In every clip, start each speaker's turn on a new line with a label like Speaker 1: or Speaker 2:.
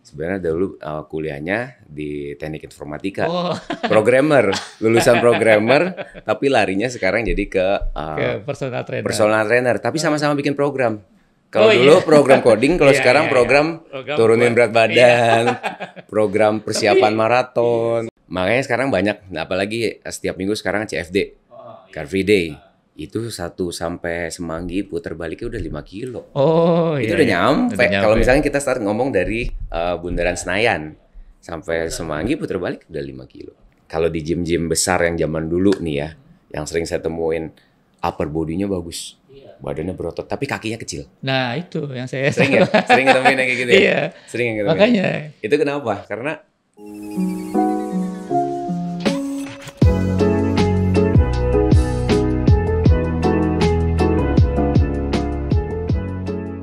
Speaker 1: Sebenarnya dulu kuliahnya di teknik informatika,
Speaker 2: Oh,
Speaker 1: programmer, lulusan programmer, tapi larinya sekarang jadi ke
Speaker 2: ke personal trainer.
Speaker 1: personal trainer, tapi sama-sama bikin program.
Speaker 2: Oh,
Speaker 1: Kalau dulu program coding, kalau
Speaker 2: Iya,
Speaker 1: sekarang
Speaker 2: iya,
Speaker 1: program
Speaker 2: Program
Speaker 1: turunin
Speaker 2: buat-
Speaker 1: berat badan, program persiapan
Speaker 2: Tapi-
Speaker 1: maraton. Makanya sekarang banyak, nah, apalagi setiap minggu sekarang CFD, Car Free Day. Itu 1 sampai Semanggi puter baliknya udah 5 kilo.
Speaker 2: Oh,
Speaker 1: Itu
Speaker 2: iya,
Speaker 1: udah
Speaker 2: iya.
Speaker 1: nyampe.
Speaker 2: Udah nyampe.
Speaker 1: Kalau misalnya kita start ngomong dari Bundaran Senayan sampai Semanggi puter balik udah 5 kilo. Kalau di gym-gym besar yang zaman dulu nih ya, yang sering saya temuin upper body-nya bagus. Badannya berotot, tapi kakinya kecil.
Speaker 2: Nah, itu yang saya
Speaker 1: Sering ya? Sering ketemuin yang kayak gitu ya?
Speaker 2: Iya.
Speaker 1: Sering yang ketemuin.
Speaker 2: Makanya.
Speaker 1: Itu kenapa? Karena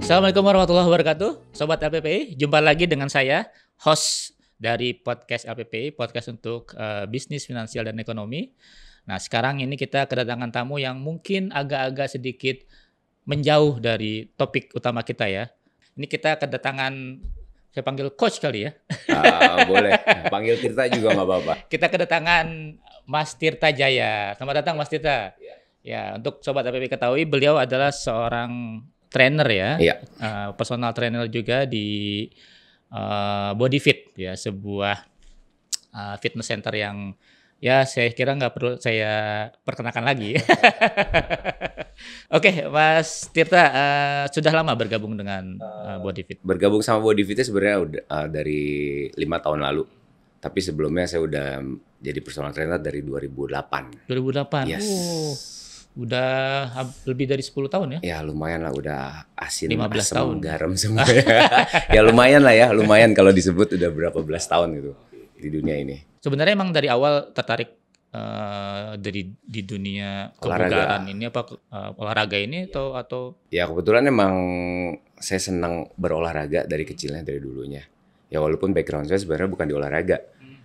Speaker 2: Assalamualaikum warahmatullahi wabarakatuh, Sobat LPPI. Jumpa lagi dengan saya, host dari podcast LPPI, podcast untuk bisnis, finansial, dan ekonomi. Nah, sekarang ini kita kedatangan tamu yang mungkin agak-agak sedikit menjauh dari topik utama kita ya. Ini kita kedatangan, saya panggil coach kali ya.
Speaker 1: boleh panggil Tirta juga nggak apa-apa.
Speaker 2: Kita kedatangan Mas Tirta Jaya. Selamat datang Mas Tirta. Ya, untuk Sobat LPPI ketahui, beliau adalah seorang trainer ya,
Speaker 1: Iya.
Speaker 2: Personal trainer juga di Body Fit ya, sebuah fitness center yang ya saya kira nggak perlu saya perkenalkan lagi. Oke, Mas Tirta, sudah lama bergabung dengan Body Fit?
Speaker 1: Bergabung sama Body Fit sebenarnya udah dari 5 tahun lalu. Tapi sebelumnya saya udah jadi personal trainer dari 2008.
Speaker 2: 2008.
Speaker 1: Yes.
Speaker 2: Udah lebih dari 10 tahun ya?
Speaker 1: Ya lumayan lah, udah asin,
Speaker 2: 15
Speaker 1: asam,
Speaker 2: tahun.
Speaker 1: garam semua. Ya lumayan lah ya, lumayan kalau disebut udah berapa belas tahun gitu di dunia ini.
Speaker 2: Sebenarnya emang dari awal tertarik di dunia
Speaker 1: Olahraga.
Speaker 2: kebugaran ini apa olahraga ini atau
Speaker 1: Ya kebetulan emang saya senang berolahraga dari kecilnya, dari dulunya. Ya walaupun background saya sebenarnya bukan di olahraga.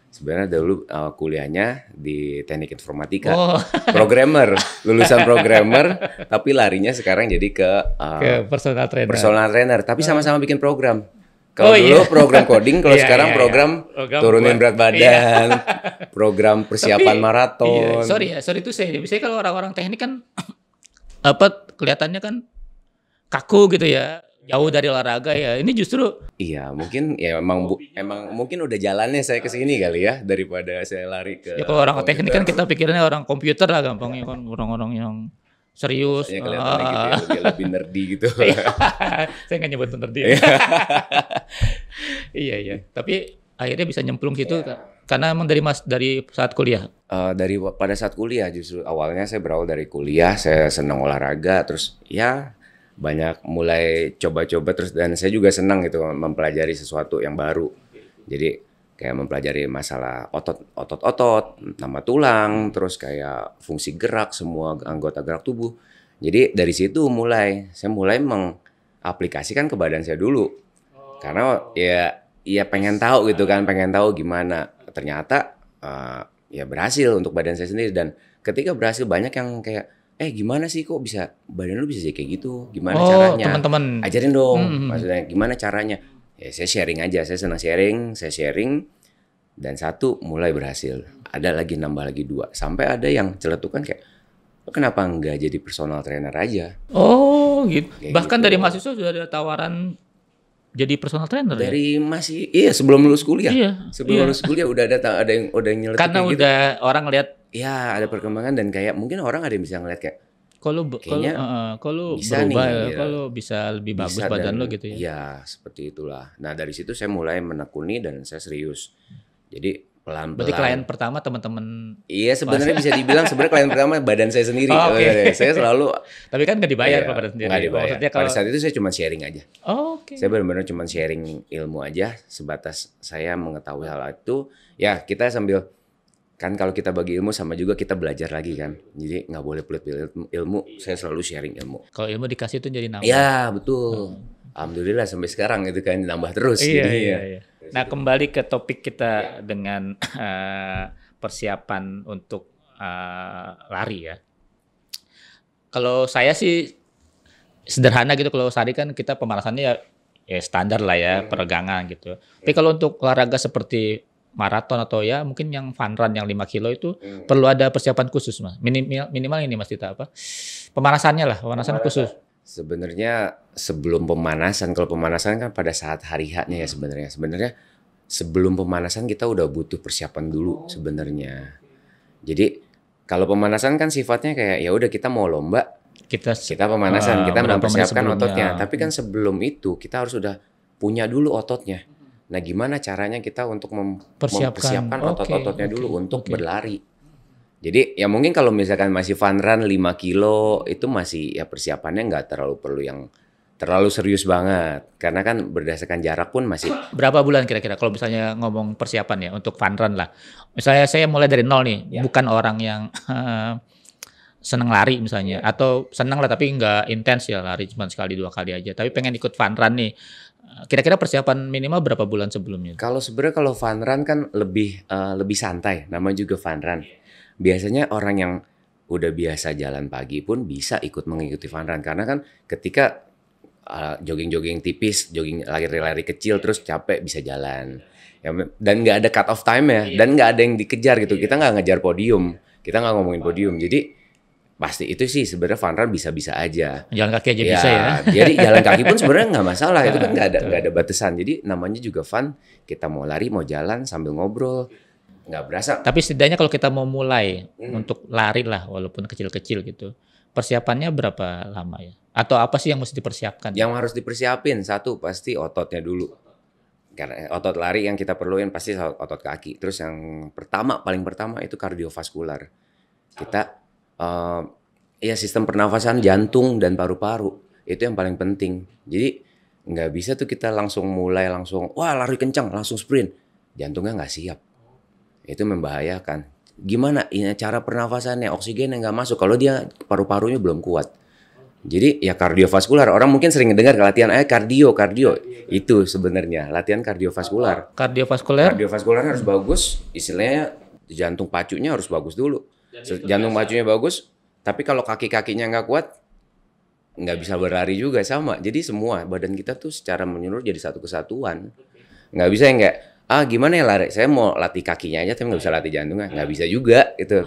Speaker 1: Sebenarnya dulu kuliahnya di teknik informatika,
Speaker 2: Oh.
Speaker 1: programmer, lulusan programmer, tapi larinya sekarang jadi ke
Speaker 2: ke personal trainer?
Speaker 1: personal trainer, tapi sama-sama bikin program. Kalau
Speaker 2: Oh,
Speaker 1: dulu
Speaker 2: iya.
Speaker 1: program coding, kalau
Speaker 2: Iya,
Speaker 1: sekarang
Speaker 2: iya,
Speaker 1: program
Speaker 2: iya. Program
Speaker 1: turunin
Speaker 2: buat-
Speaker 1: berat badan, program persiapan
Speaker 2: Tapi-
Speaker 1: maraton.
Speaker 2: Iya, sorry itu saya. Biasanya kalau orang-orang teknik kan apa kelihatannya kan kaku gitu ya, jauh dari olahraga ya. Ini justru
Speaker 1: Iya, mungkin ya emang mungkin udah jalannya saya ke sini kali ya, daripada saya lari ke
Speaker 2: ya kalau orang
Speaker 1: komputer.
Speaker 2: teknik kan kita pikirnya orang komputer lah gampangnya kan, orang-orang yang serius.
Speaker 1: Ya, kelihatannya gitu ya, lebih nerdy gitu.
Speaker 2: Saya nggak nyebut bener dia. Iya. Tapi akhirnya bisa nyemplung situ karena emang dari saat kuliah.
Speaker 1: Pada saat kuliah justru awalnya saya berawal dari kuliah, saya senang olahraga, terus ya banyak mulai coba-coba terus, dan saya juga senang gitu mempelajari sesuatu yang baru. Jadi kayak mempelajari masalah otot-otot, nama tulang, terus kayak fungsi gerak semua anggota gerak tubuh. Jadi dari situ saya mulai mengaplikasikan ke badan saya dulu. Karena ya pengen tahu gitu kan, pengen tahu gimana. Ternyata ya berhasil untuk badan saya sendiri, dan ketika berhasil banyak yang kayak gimana sih kok bisa badan lu bisa jadi kayak gitu? Gimana caranya?
Speaker 2: Teman-teman.
Speaker 1: Ajarin dong. Maksudnya gimana caranya? Ya saya sharing aja, saya senang sharing, dan satu mulai berhasil. Ada lagi, nambah lagi 2, sampai ada yang celetukan kayak, "Lo kenapa nggak jadi personal trainer aja?"
Speaker 2: Oh, gitu.
Speaker 1: Kayak
Speaker 2: Bahkan
Speaker 1: gitu.
Speaker 2: dari mahasiswa sudah ada tawaran jadi personal trainer ya?
Speaker 1: Dari sebelum lulus kuliah.
Speaker 2: Iya,
Speaker 1: Sebelum
Speaker 2: iya.
Speaker 1: lulus kuliah udah ada yang nyeletuk
Speaker 2: Karena
Speaker 1: kayak gitu.
Speaker 2: udah orang lihat
Speaker 1: Ya, ada perkembangan, dan kayak mungkin orang ada yang bisa ngeliat kayak
Speaker 2: kalau
Speaker 1: Kayaknya
Speaker 2: berubah
Speaker 1: bisa nih,
Speaker 2: ya,
Speaker 1: ya.
Speaker 2: kalau bisa lebih bagus
Speaker 1: bisa,
Speaker 2: badan
Speaker 1: dan
Speaker 2: lo gitu ya.
Speaker 1: Iya, seperti itulah. Nah, dari situ saya mulai menekuni dan saya serius. Jadi pelan-pelan.
Speaker 2: Berarti klien pertama teman-teman,
Speaker 1: Iya, sebenarnya bisa dibilang sebenarnya klien pertama badan saya sendiri.
Speaker 2: Oh, oke.
Speaker 1: Saya selalu
Speaker 2: tapi kan nggak dibayar
Speaker 1: iya,
Speaker 2: kalau badan sendiri.
Speaker 1: nggak dibayar.
Speaker 2: Maksudnya kalau
Speaker 1: Pada saat itu saya cuma sharing aja.
Speaker 2: Oh, oke.
Speaker 1: Saya benar-benar cuma sharing ilmu aja, sebatas saya mengetahui hal itu. Ya, kita sambil, kan kalau kita bagi ilmu sama juga kita belajar lagi kan. Jadi nggak boleh pelit ilmu. Saya selalu sharing ilmu.
Speaker 2: Kalau ilmu dikasih itu jadi nambah.
Speaker 1: Iya, betul. Alhamdulillah sampai sekarang itu kan nambah terus.
Speaker 2: Iya,
Speaker 1: jadinya.
Speaker 2: iya. Nah, kembali ke topik kita dengan persiapan untuk lari ya. Kalau saya sih sederhana gitu, kalau sehari kan kita pemanasannya ya standar lah ya peregangan gitu. Tapi kalau untuk olahraga seperti maraton atau ya mungkin yang fun run yang 5 kilo itu perlu ada persiapan khusus Mas. Minimal ini Mas Tita apa? Pemanasannya lah, pemanasan khusus.
Speaker 1: Sebenarnya sebelum pemanasan, kalau pemanasan kan pada saat hari H-nya ya sebenarnya. Sebenarnya sebelum pemanasan kita udah butuh persiapan dulu sebenarnya. Jadi kalau pemanasan kan sifatnya kayak ya udah kita mau lomba, kita pemanasan, kita mempersiapkan ototnya. Tapi kan sebelum itu kita harus sudah punya dulu ototnya. Nah, gimana caranya kita untuk mempersiapkan otot-ototnya dulu untuk berlari. Jadi ya mungkin kalau misalkan masih fun run 5 kilo itu masih ya persiapannya nggak terlalu perlu yang terlalu serius banget. Karena kan berdasarkan jarak pun masih.
Speaker 2: Berapa bulan kira-kira kalau misalnya ngomong persiapan ya untuk fun run lah. Misalnya saya mulai dari nol nih, bukan orang yang seneng lari misalnya. Atau seneng lah tapi nggak intens ya lari cuma sekali 2 kali aja. Tapi pengen ikut fun run nih. Kira-kira persiapan minimal berapa bulan sebelumnya?
Speaker 1: Kalau sebenarnya kalau fun run kan lebih santai. Namanya juga fun run. Biasanya orang yang udah biasa jalan pagi pun bisa ikut mengikuti fun run. Karena kan ketika jogging-jogging tipis, jogging lari-lari kecil terus capek bisa jalan. Ya, dan nggak ada cut off time ya, dan nggak ada yang dikejar gitu. Kita nggak ngejar podium, kita nggak ngomongin podium. Jadi pasti itu sih sebenarnya fun run bisa-bisa aja.
Speaker 2: Jalan kaki aja bisa ya.
Speaker 1: Jadi jalan kaki pun sebenarnya nggak masalah, itu kan nggak ada batasan. Jadi namanya juga fun. Kita mau lari, mau jalan sambil ngobrol, nggak berasa.
Speaker 2: Tapi setidaknya kalau kita mau mulai untuk lari lah, walaupun kecil-kecil gitu, persiapannya berapa lama ya? Atau apa sih yang mesti dipersiapkan?
Speaker 1: Yang harus dipersiapin satu pasti ototnya dulu. Karena otot lari yang kita perluin pasti otot kaki. Terus yang paling pertama itu kardiovaskular. Kita ya sistem pernafasan jantung dan paru-paru itu yang paling penting. Jadi nggak bisa tuh kita langsung wah lari kencang langsung sprint, jantungnya nggak siap, itu membahayakan. Gimana ini cara pernafasannya, oksigen yang nggak masuk kalau dia paru-parunya belum kuat. Jadi ya kardiovaskular, orang mungkin sering dengar latihan kardio itu sebenarnya latihan kardiovaskular. Kardiovaskular harus bagus, istilahnya jantung pacunya harus bagus dulu. Jantung pacunya bagus, tapi kalau kaki-kakinya nggak kuat, nggak bisa berlari juga sama. Jadi semua badan kita tuh secara menyeluruh jadi satu kesatuan. Nggak bisa yang kayak gimana ya lari? Saya mau latih kakinya aja, tapi nggak bisa latih jantungnya. Nggak bisa juga itu.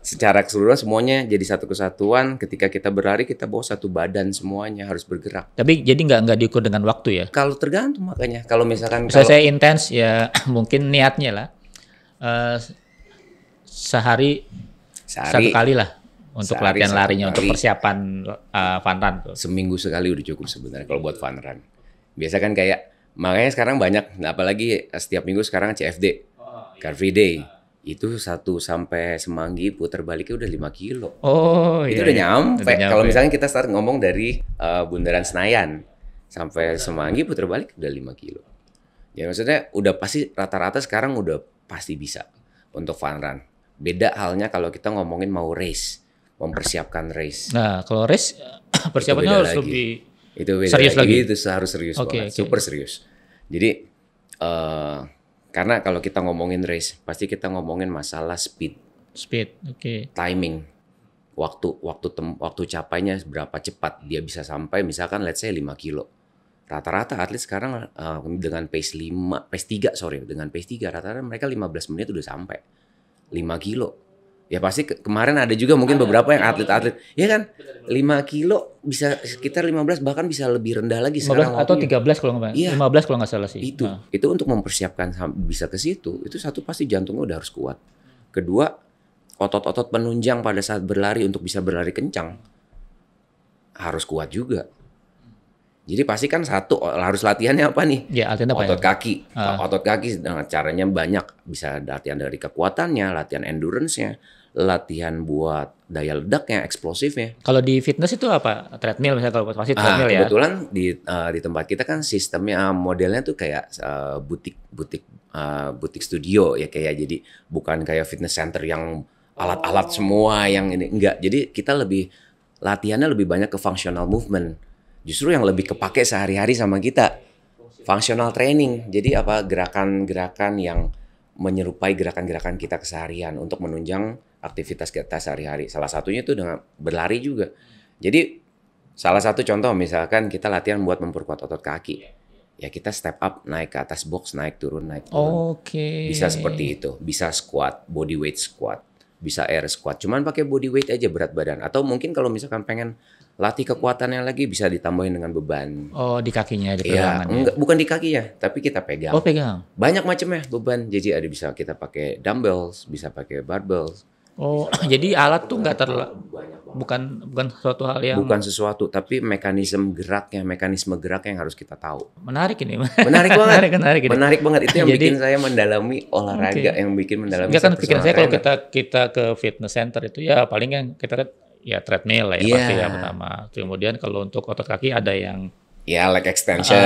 Speaker 1: Secara keseluruhan semuanya jadi satu kesatuan. Ketika kita berlari, kita bawa satu badan semuanya harus bergerak.
Speaker 2: Tapi jadi nggak diukur dengan waktu ya?
Speaker 1: Kalau tergantung makanya. Kalau misalkan
Speaker 2: saya intens ya mungkin niatnya lah sehari 1 kali lah untuk latihan larinya, untuk persiapan fun run tuh.
Speaker 1: Seminggu sekali udah cukup sebenarnya kalau buat fun run. Biasa kan kayak makanya sekarang banyak, apalagi setiap minggu sekarang CFD, Car Free Day. Itu 1 sampai Semanggi putar baliknya udah 5 kilo. Itu udah nyampe. Kalau misalnya kita start ngomong dari Bundaran Senayan sampai Semanggi putar balik udah 5 kilo. Ya maksudnya udah pasti rata-rata sekarang udah pasti bisa untuk fun run. Beda halnya kalau kita ngomongin mau race, mempersiapkan race.
Speaker 2: Nah kalau race persiapannya harus lebih
Speaker 1: itu beda
Speaker 2: serius lagi.
Speaker 1: Itu harus serius banget, super serius. Jadi karena kalau kita ngomongin race, pasti kita ngomongin masalah speed, timing, waktu capainya berapa cepat dia bisa sampai. Misalkan let's say 5 kilo. Rata-rata atlet sekarang dengan pace 3 rata-rata mereka 15 menit udah sampai 5 kilo. Ya pasti kemarin ada juga mungkin beberapa yang atlet-atlet, ya kan 5 kilo bisa sekitar 15 bahkan bisa lebih rendah lagi
Speaker 2: 15 sekarang atau 13 kalau nggak, 15 kalau nggak salah sih.
Speaker 1: Itu untuk mempersiapkan bisa ke situ, itu satu pasti jantungnya udah harus kuat. Kedua, otot-otot penunjang pada saat berlari untuk bisa berlari kencang harus kuat juga. Jadi pasti kan satu harus latihannya apa nih?
Speaker 2: Ya,
Speaker 1: otot kaki. Otot kaki caranya banyak. Bisa latihan dari kekuatannya, latihan endurance-nya, latihan buat daya ledaknya, eksplosifnya.
Speaker 2: Kalau di fitness itu apa? Treadmill misalnya, kalau pasti treadmill ya.
Speaker 1: Kebetulan di tempat kita kan sistemnya modelnya tuh kayak butik studio ya, kayak jadi bukan kayak fitness center yang alat-alat semua yang ini, enggak. Jadi kita latihannya lebih banyak ke functional movement. Justru yang lebih kepake sehari-hari sama kita, functional training. Jadi apa, gerakan-gerakan yang menyerupai gerakan-gerakan kita keseharian untuk menunjang aktivitas kita sehari-hari. Salah satunya itu dengan berlari juga. Jadi salah satu contoh misalkan kita latihan buat memperkuat otot kaki. ya kita step up, naik ke atas box, naik turun, naik turun.
Speaker 2: Oke.
Speaker 1: Bisa seperti itu, bisa squat, body weight squat, bisa air squat. Cuman pakai body weight aja berat badan. Atau mungkin kalau misalkan pengen latih kekuatannya lagi bisa ditambahin dengan beban.
Speaker 2: Oh, di kakinya, di
Speaker 1: Iya,
Speaker 2: pegangannya.
Speaker 1: enggak, bukan di kaki ya, tapi kita pegang.
Speaker 2: Oh, pegang.
Speaker 1: Banyak macamnya beban. Jadi ada bisa kita pakai dumbbells, bisa pakai barbells.
Speaker 2: Oh, jadi alat tuh nggak
Speaker 1: Banyak banget.
Speaker 2: bukan suatu hal yang
Speaker 1: Bukan sesuatu, tapi mekanisme gerak yang harus kita tahu.
Speaker 2: menarik ini.
Speaker 1: Menarik banget.
Speaker 2: Menarik ini.
Speaker 1: Menarik banget. Itu yang
Speaker 2: Jadi-
Speaker 1: bikin saya mendalami olahraga,
Speaker 2: Oke.
Speaker 1: yang bikin mendalami
Speaker 2: Enggak kan
Speaker 1: saya
Speaker 2: pikiran saya
Speaker 1: personal
Speaker 2: kalau
Speaker 1: trainer.
Speaker 2: kita ke fitness center itu ya paling kan kita kan ya treadmill lah ya
Speaker 1: Iya.
Speaker 2: pasti ya pertama. Kemudian kalau untuk otot kaki ada yang
Speaker 1: Ya, leg extension.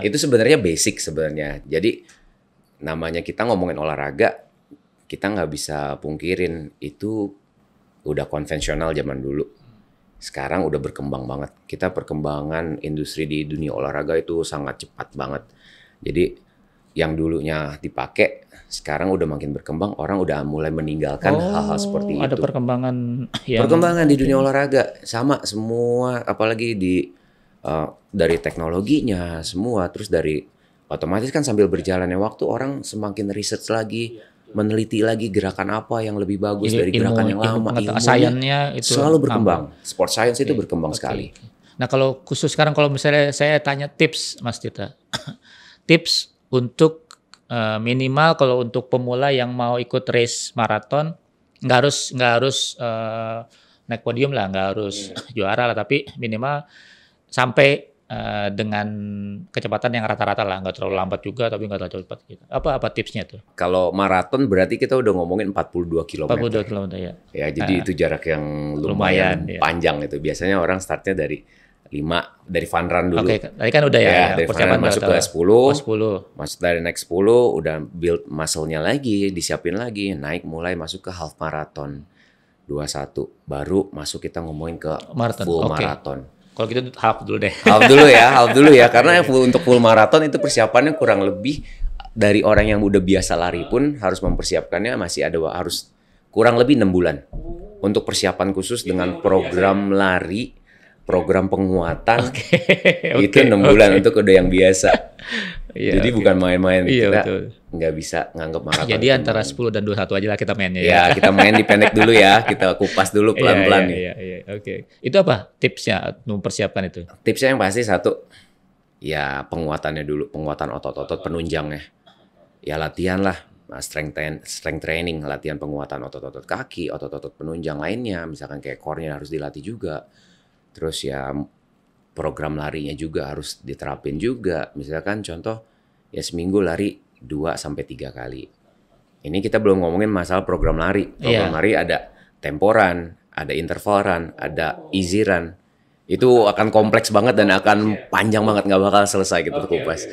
Speaker 1: Itu sebenarnya basic sebenarnya. Jadi namanya kita ngomongin olahraga, kita nggak bisa pungkirin itu udah konvensional zaman dulu. Sekarang udah berkembang banget. Kita perkembangan industri di dunia olahraga itu sangat cepat banget. Jadi yang dulunya dipakai sekarang udah makin berkembang, orang udah mulai meninggalkan hal-hal seperti
Speaker 2: ada
Speaker 1: itu.
Speaker 2: perkembangan yang
Speaker 1: Perkembangan di dunia olahraga sama semua, apalagi dari teknologinya semua, terus dari otomatis kan sambil berjalannya waktu orang semakin research lagi, meneliti lagi gerakan apa yang lebih bagus dari gerakan yang lama. Ilmunya
Speaker 2: sainsnya itu
Speaker 1: selalu berkembang.
Speaker 2: nambah.
Speaker 1: Sport science itu berkembang
Speaker 2: Oke.
Speaker 1: sekali.
Speaker 2: Nah, kalau khusus sekarang kalau misalnya saya tanya tips Mas Tita. Tips untuk minimal kalau untuk pemula yang mau ikut race maraton nggak harus naik podium lah, nggak harus juara lah, tapi minimal sampai dengan kecepatan yang rata-rata lah, nggak terlalu lambat juga tapi nggak terlalu cepat gitu. Apa tipsnya tuh?
Speaker 1: Kalau maraton berarti kita udah ngomongin 42 km.
Speaker 2: 42 km ya.
Speaker 1: Ya, jadi itu jarak yang
Speaker 2: Lumayan,
Speaker 1: lumayan
Speaker 2: ya.
Speaker 1: panjang itu. Biasanya orang startnya dari 5, dari fun run dulu.
Speaker 2: Oke, tadi kan udah ya,
Speaker 1: Dari fun
Speaker 2: persiapan
Speaker 1: run masuk
Speaker 2: udah
Speaker 1: ke
Speaker 2: tahu.
Speaker 1: 10.
Speaker 2: Oh, 10.
Speaker 1: Masuk dari next 10, udah build muscle-nya lagi, disiapin lagi, naik mulai masuk ke half marathon 21. Baru masuk kita ngomongin ke
Speaker 2: Marathon,
Speaker 1: full
Speaker 2: oke.
Speaker 1: marathon.
Speaker 2: Kalau gitu half dulu deh.
Speaker 1: Half dulu ya, karena untuk full marathon itu persiapannya kurang lebih dari orang yang udah biasa lari pun harus mempersiapkannya harus kurang lebih 6 bulan. Untuk persiapan khusus dengan program lari, program penguatan, itu 6 bulan untuk udah yang biasa.
Speaker 2: Iya,
Speaker 1: Jadi
Speaker 2: oke.
Speaker 1: bukan main-main,
Speaker 2: Iya,
Speaker 1: kita
Speaker 2: betul.
Speaker 1: nggak bisa nganggap maraton.
Speaker 2: Jadi
Speaker 1: itu
Speaker 2: antara
Speaker 1: main.
Speaker 2: 10 dan 21 aja lah kita mainnya
Speaker 1: Ya, kita main di pendek dulu ya, kita kupas dulu pelan-pelan nih.
Speaker 2: Iya, oke. Itu apa tipsnya mempersiapkan itu?
Speaker 1: Tipsnya yang pasti satu, ya penguatannya dulu, penguatan otot-otot penunjangnya. Ya latihan lah, strength training, latihan penguatan otot-otot kaki, otot-otot penunjang lainnya, misalkan kayak core-nya harus dilatih juga. Terus ya program larinya juga harus diterapin juga. Misalkan contoh, ya seminggu lari 2-3 kali. Ini kita belum ngomongin masalah program lari. Program
Speaker 2: Iya.
Speaker 1: lari ada temporan, ada interval run, ada easy run. Itu akan kompleks banget dan akan panjang banget, nggak bakal selesai gitu kupas.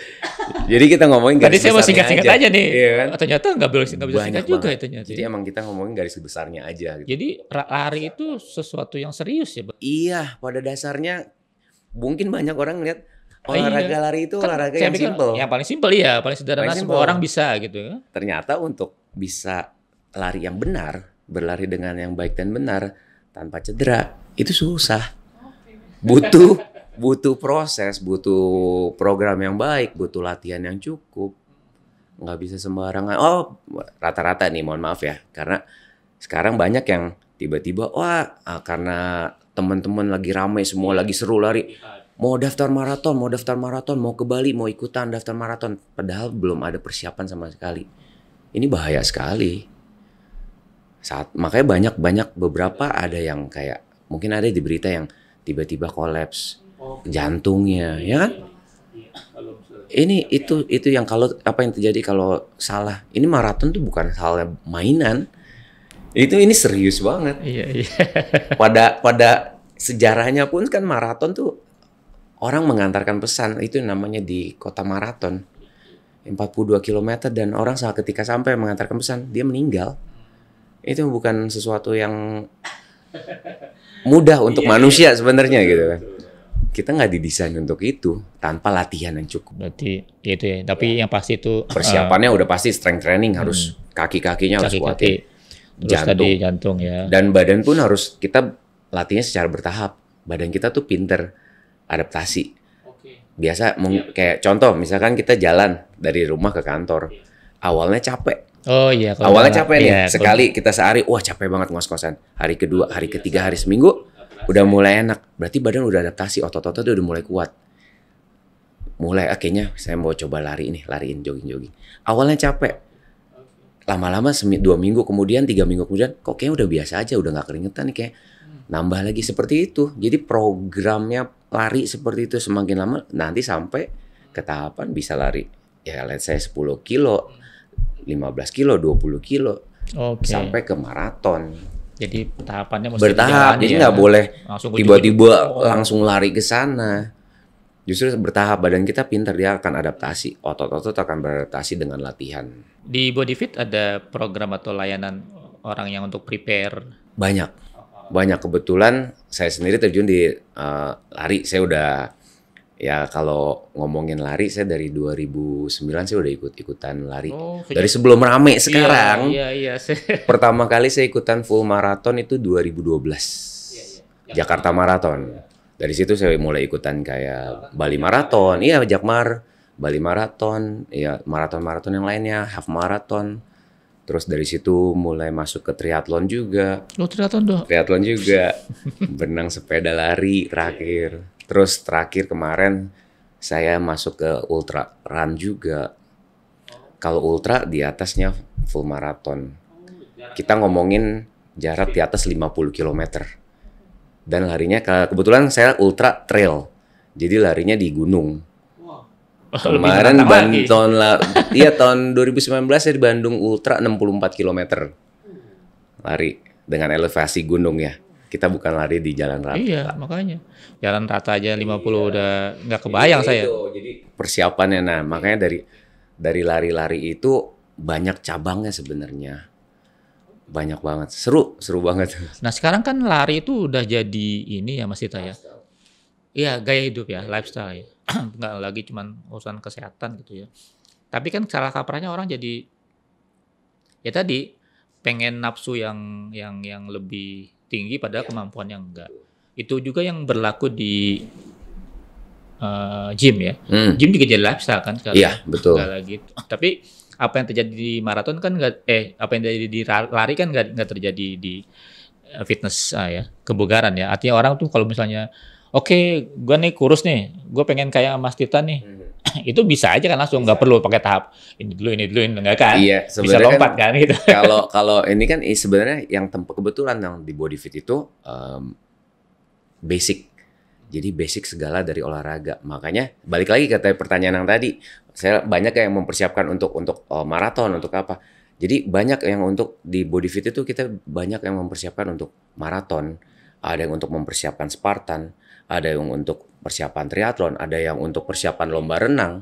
Speaker 1: Jadi kita ngomongin
Speaker 2: Tadi
Speaker 1: garis
Speaker 2: saya mau
Speaker 1: besarnya
Speaker 2: singkat-singkat aja nih.
Speaker 1: Iya kan?
Speaker 2: Oh, ternyata nggak bisa
Speaker 1: Banyak
Speaker 2: singkat juga
Speaker 1: banget.
Speaker 2: itu ternyata.
Speaker 1: Jadi emang kita ngomongin garis besarnya aja gitu.
Speaker 2: Jadi lari itu sesuatu yang serius ya, Bang?
Speaker 1: Iya, pada dasarnya mungkin banyak orang ngeliat
Speaker 2: Iya.
Speaker 1: olahraga lari itu
Speaker 2: Kan
Speaker 1: olahraga
Speaker 2: saya
Speaker 1: yang
Speaker 2: pikir
Speaker 1: simple.
Speaker 2: Yang paling simpel iya, paling sederhana
Speaker 1: Paling
Speaker 2: semua
Speaker 1: simple.
Speaker 2: orang bisa gitu.
Speaker 1: Ternyata untuk bisa lari yang benar, berlari dengan yang baik dan benar tanpa cedera, itu susah. Butuh proses, butuh program yang baik, butuh latihan yang cukup. Nggak bisa sembarangan. Oh, rata-rata nih, mohon maaf ya, karena sekarang banyak yang tiba-tiba, karena teman-teman lagi rame semua, lagi seru lari, mau daftar maraton, mau ke Bali, mau ikutan daftar maraton, padahal belum ada persiapan sama sekali. Ini bahaya sekali. Makanya banyak beberapa ada yang kayak mungkin ada di berita yang tiba-tiba kolaps jantungnya, ya kan? Ini itu yang kalau apa yang terjadi kalau salah. Ini maraton tuh bukan hal mainan. Ini serius banget.
Speaker 2: Iya.
Speaker 1: Pada sejarahnya pun kan maraton tuh orang mengantarkan pesan, itu namanya di kota maraton. 42 km dan orang saat ketika sampai mengantarkan pesan, dia meninggal. Itu bukan sesuatu yang mudah untuk manusia sebenarnya gitu kan. Kita nggak didesain untuk itu tanpa latihan yang cukup.
Speaker 2: Berarti itu ya. Tapi yang pasti itu
Speaker 1: Persiapannya udah pasti strength training, harus kaki-kakinya harus
Speaker 2: kaki-kaki.
Speaker 1: kuatin.
Speaker 2: Terus tadi jantung ya.
Speaker 1: Dan badan pun harus kita latihnya secara bertahap. Badan kita tuh pinter adaptasi. Biasa kayak contoh misalkan kita jalan dari rumah ke kantor. Awalnya capek.
Speaker 2: Oh iya, kalau
Speaker 1: Awalnya
Speaker 2: jalan.
Speaker 1: capek nih.
Speaker 2: Iya,
Speaker 1: Sekali kita sehari, wah capek banget ngos-ngosan. Hari kedua, hari ketiga, hari seminggu udah mulai enak. Berarti badan udah adaptasi, otot-otot udah mulai kuat. Mulai akhirnya saya mau coba lari nih, lariin jogging-jogging. Awalnya capek. Lama-lama 2 minggu kemudian, 3 minggu kemudian, kok kayaknya udah biasa aja, udah nggak keringetan nih, kayak nambah lagi seperti itu. Jadi programnya lari seperti itu semakin lama nanti sampai ke tahapan bisa lari ya let's say 10 kilo, 15 kilo, 20 kilo
Speaker 2: Oke.
Speaker 1: sampai ke maraton.
Speaker 2: Jadi tahapannya mesti
Speaker 1: Bertahap,
Speaker 2: dijalani
Speaker 1: jadi
Speaker 2: ya.
Speaker 1: nggak boleh
Speaker 2: Langsung
Speaker 1: tiba-tiba
Speaker 2: ujung-ujung.
Speaker 1: langsung lari ke sana. Justru bertahap, badan kita pintar, dia akan adaptasi. Otot-otot akan beradaptasi dengan latihan.
Speaker 2: Di BodyFit ada program atau layanan orang yang untuk prepare.
Speaker 1: Banyak kebetulan saya sendiri terjun di lari. Saya udah ya kalau ngomongin lari saya dari 2009 saya udah ikut-ikutan lari. Dari sebelum rame sekarang.
Speaker 2: Iya.
Speaker 1: Pertama kali saya ikutan full maraton itu 2012. Jakarta Marathon. Dari situ saya mulai ikutan kayak Bali Marathon, iya Jakmar, Bali Marathon, ya maraton-maraton yang lainnya, half marathon. Terus dari situ mulai masuk ke triathlon juga.
Speaker 2: Lo triathlon tuh.
Speaker 1: Triathlon juga, berenang, sepeda, lari terakhir. Terus terakhir kemarin saya masuk ke ultra run juga. Kalau ultra di atasnya full maraton. Kita ngomongin jarak di atas 50 km. Dan larinya kebetulan saya ultra trail. Jadi larinya di gunung. Kemarin tahun 2019 saya di Bandung Ultra 64 km. Lari dengan elevasi gunung ya. Kita bukan lari di jalan rata.
Speaker 2: Iya, makanya. Jalan rata aja 50 udah nggak kebayang saya.
Speaker 1: Jadi persiapannya, nah makanya dari lari-lari itu banyak cabangnya sebenarnya. Banyak banget, seru banget.
Speaker 2: Nah sekarang kan lari itu udah jadi ini ya Mas Tita ya. Iya, gaya hidup ya, lifestyle ya. Nggak lagi cuman urusan kesehatan gitu ya. Tapi kan salah kaprahnya orang jadi ya tadi pengen nafsu yang lebih tinggi padahal kemampuan yang enggak. Itu juga yang berlaku di gym ya. Gym juga jadi lifestyle kan sekarang.
Speaker 1: Iya, betul.
Speaker 2: Nggak lagi. Tapi apa yang terjadi di maraton kan apa yang terjadi di lari kan nggak terjadi di fitness ya, kebugaran ya. Artinya orang tuh kalau misalnya oke, gue nih kurus nih, gue pengen kayak Mas Tita nih, itu bisa aja kan langsung, nggak perlu pakai tahap ini dulu enggak kan?
Speaker 1: Iya,
Speaker 2: bisa lompat kan gitu.
Speaker 1: Kalau ini kan sebenarnya yang kebetulan yang di BodyFit itu basic. Jadi basic segala dari olahraga. Makanya balik lagi ke pertanyaan yang tadi, saya banyak yang mempersiapkan untuk maraton, untuk apa. Jadi banyak yang untuk di BodyFit itu kita banyak yang mempersiapkan untuk maraton. Ada yang untuk mempersiapkan Spartan, ada yang untuk persiapan triathlon, ada yang untuk persiapan lomba renang,